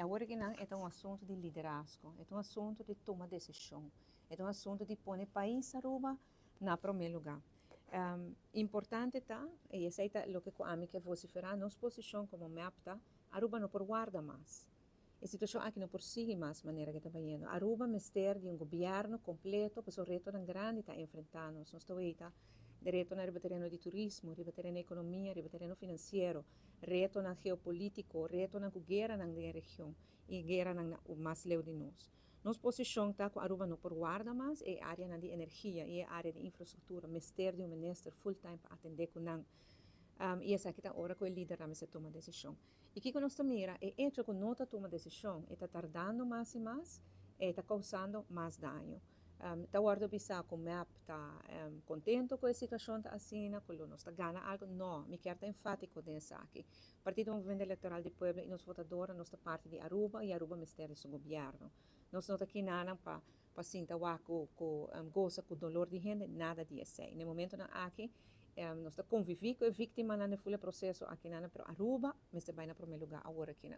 agora que não é um assunto de liderazgo, é um assunto de tomar decisão, é um assunto de pôr o país aruba na primeiro lugar. Importante tá, e essa é o que a mim que vociferar, nossa posição como MEPTA, Aruba não por guarda mais. A situação aqui não prossegue mais maneira que está indo. Aruba mistério de governo completo, para o reto grande está enfrentando. Nós estamos aí, de reto na terreno de turismo, terreno economia, terreno financeiro, reto na geopolítico, reto na guerra na região e guerra na mais leu de nós. Nossa posição está com Aruba não por guarda mais, é área de energia, é área de infraestrutura, mistério de ministro full-time para atender com não. E essa aqui está a hora que o líder se toma decisão. E que nós mira é entre que não toma decisão, está tardando mais e mais, está causando mais dano. Está guardando pensar que o MEP está contente com a situação da assina, que nós está ganhando algo. Não, me quero estar enfático nessa aqui. O Partido Movimento Eleitoral do Pueblo e nós votadores, nós está parte de Aruba e Aruba Ministério do Governo. Nós não está aqui nada para sentar goza com o dolor de gente, nada disso. No momento na aqui, nós está convivendo com a vítima no processo aqui na Aruba, mas também no primeiro lugar agora aqui.